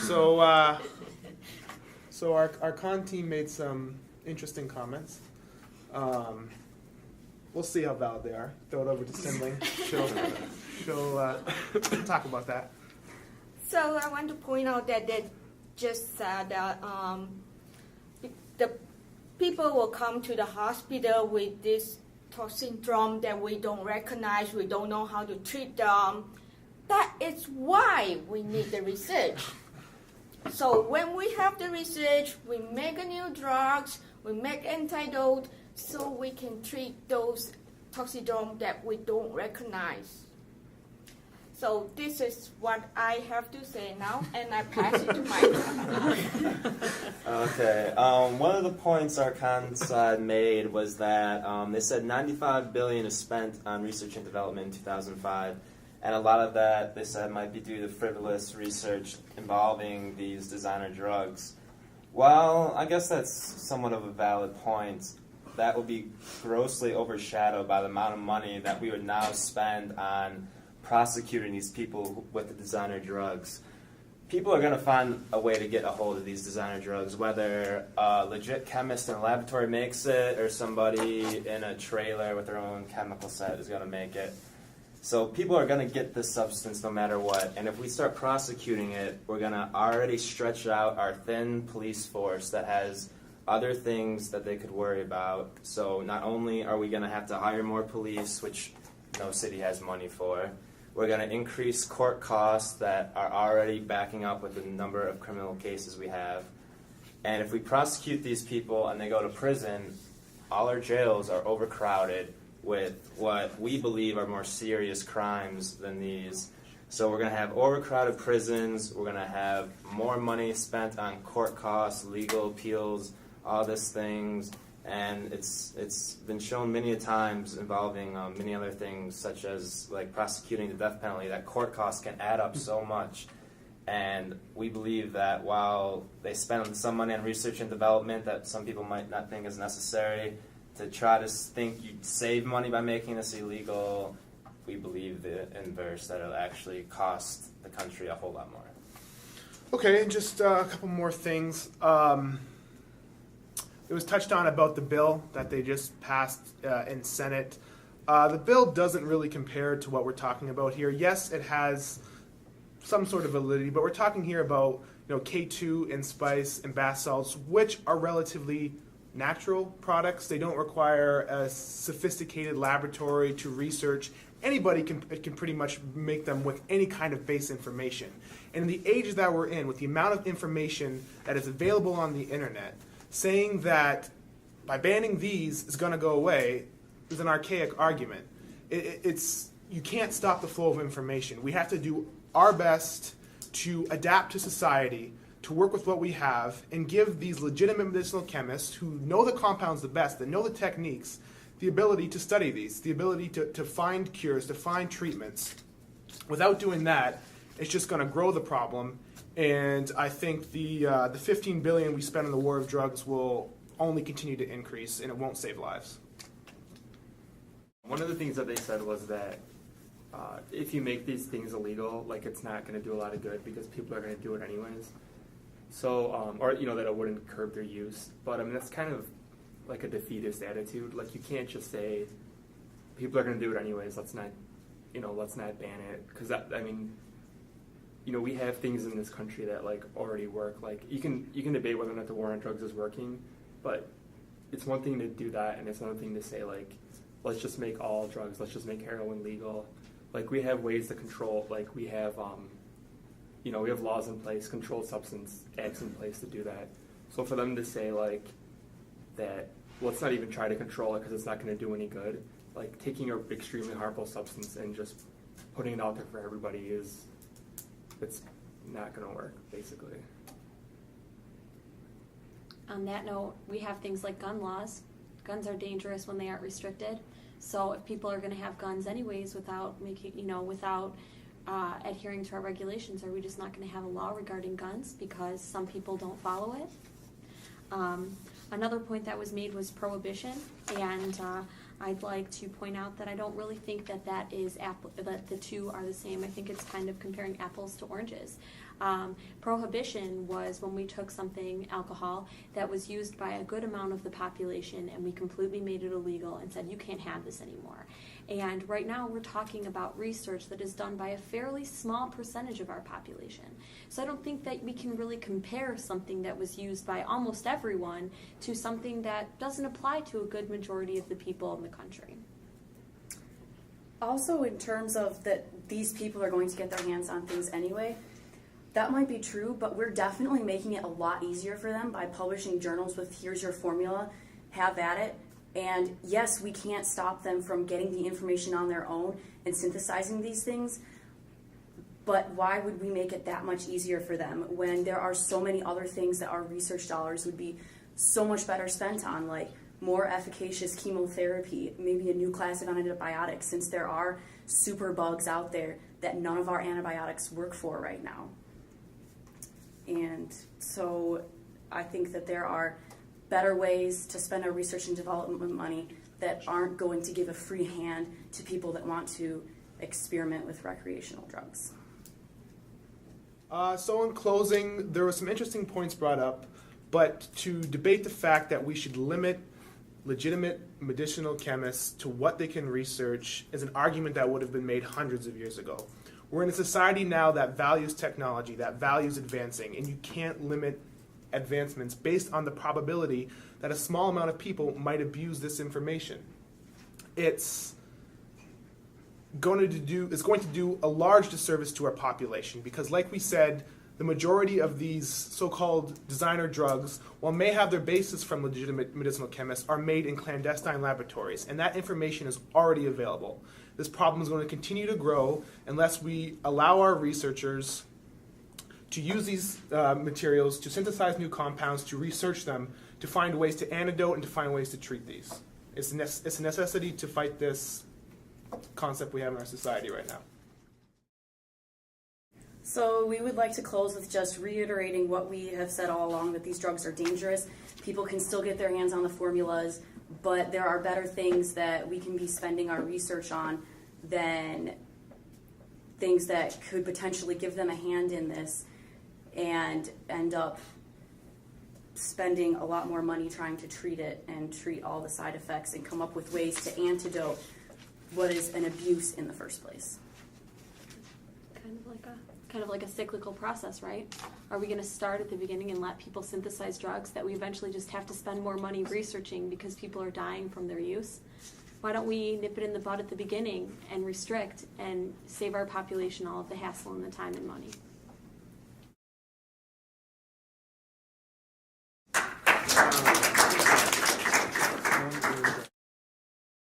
So our con team made some interesting comments. We'll see how valid they are. Throw it over to Simling. She'll talk about that. So I want to point out that they just said that the people will come to the hospital with this syndrome that we don't recognize, we don't know how to treat them. That is why we need the research. So when we have the research, we make a new drugs, we make antidote, so we can treat those toxidrome that we don't recognize. So this is what I have to say now, and I pass it to Mike. Okay. One of the points our con side made was that they said $95 billion is spent on research and development in 2005, and a lot of that they said might be due to frivolous research involving these designer drugs. Well, I guess that's somewhat of a valid point. That will be grossly overshadowed by the amount of money that we would now spend on prosecuting these people with the designer drugs. People are going to find a way to get a hold of these designer drugs, whether a legit chemist in a laboratory makes it or somebody in a trailer with their own chemical set is going to make it. So people are going to get this substance no matter what, and if we start prosecuting it, we're going to already stretch out our thin police force that has other things that they could worry about. So not only are we going to have to hire more police, which no city has money for, we're going to increase court costs that are already backing up with the number of criminal cases we have. And if we prosecute these people and they go to prison, all our jails are overcrowded with what we believe are more serious crimes than these. So we're going to have overcrowded prisons, we're going to have more money spent on court costs, legal appeals, all these things. And it's been shown many a times involving many other things, such as like prosecuting the death penalty, that court costs can add up so much. And we believe that while they spend some money on research and development that some people might not think is necessary, to try to think you'd save money by making this illegal, we believe the inverse, that it'll actually cost the country a whole lot more. Okay, just a couple more things. It was touched on about the bill that they just passed in Senate. The bill doesn't really compare to what we're talking about here. Yes, it has some sort of validity, but we're talking here about K2 and spice and bath salts, which are relatively natural products. They don't require a sophisticated laboratory to research. Anybody can pretty much make them with any kind of base information. And in the age that we're in, with the amount of information that is available on the internet, saying that by banning these is going to go away is an archaic argument. You can't stop the flow of information. We have to do our best to adapt to society, to work with what we have, and give these legitimate medicinal chemists who know the compounds the best, that know the techniques, the ability to study these, the ability to find cures, to find treatments. Without doing that, it's just going to grow the problem. And I think the $15 billion we spend on the war of drugs will only continue to increase, and it won't save lives. One of the things that they said was that if you make these things illegal, like it's not going to do a lot of good because people are going to do it anyways. So, or that it wouldn't curb their use. But I mean, that's kind of like a defeatist attitude. Like you can't just say people are going to do it anyways. Let's not ban it, because we have things in this country that like already work. Like you can debate whether or not the war on drugs is working, but it's one thing to do that, and it's another thing to say like, let's just make all drugs. Let's just make heroin legal. Like we have ways to control. Like we have we have laws in place, controlled substance acts in place to do that. So for them to say like that, let's not even try to control it because it's not going to do any good. Like taking an extremely harmful substance and just putting it out there for everybody it's not going to work, basically. On that note, we have things like gun laws. Guns are dangerous when they aren't restricted. So if people are going to have guns anyways without adhering to our regulations, are we just not going to have a law regarding guns because some people don't follow it? Another point that was made was prohibition, and I'd like to point out that I don't really think that the two are the same. I think it's kind of comparing apples to oranges. Prohibition was when we took something, alcohol, that was used by a good amount of the population, and we completely made it illegal and said, you can't have this anymore. And right now we're talking about research that is done by a fairly small percentage of our population. So I don't think that we can really compare something that was used by almost everyone to something that doesn't apply to a good majority of the people in the country. Also, in terms of that these people are going to get their hands on things anyway, that might be true, but we're definitely making it a lot easier for them by publishing journals with here's your formula, have at it. And yes, we can't stop them from getting the information on their own and synthesizing these things, but why would we make it that much easier for them when there are so many other things that our research dollars would be so much better spent on, like more efficacious chemotherapy, maybe a new class of antibiotics, since there are super bugs out there that none of our antibiotics work for right now. And so I think that there are better ways to spend our research and development money that aren't going to give a free hand to people that want to experiment with recreational drugs. So in closing, there were some interesting points brought up, but to debate the fact that we should limit legitimate medicinal chemists to what they can research is an argument that would have been made hundreds of years ago. We're in a society now that values technology, that values advancing, and you can't limit advancements based on the probability that a small amount of people might abuse this information. It's going to do a large disservice to our population because, like we said, the majority of these so-called designer drugs, while may have their basis from legitimate medicinal chemists, are made in clandestine laboratories, and that information is already available. This problem is going to continue to grow unless we allow our researchers to use these materials to synthesize new compounds, to research them, to find ways to antidote and to find ways to treat these. It's a necessity to fight this concept we have in our society right now. So we would like to close with just reiterating what we have said all along, that these drugs are dangerous. People can still get their hands on the formulas, but there are better things that we can be spending our research on than things that could potentially give them a hand in this and end up spending a lot more money trying to treat it and treat all the side effects and come up with ways to antidote what is an abuse in the first place. Kind of like a cyclical process, right? Are we going to start at the beginning and let people synthesize drugs that we eventually just have to spend more money researching because people are dying from their use? Why don't we nip it in the bud at the beginning and restrict and save our population all of the hassle and the time and money?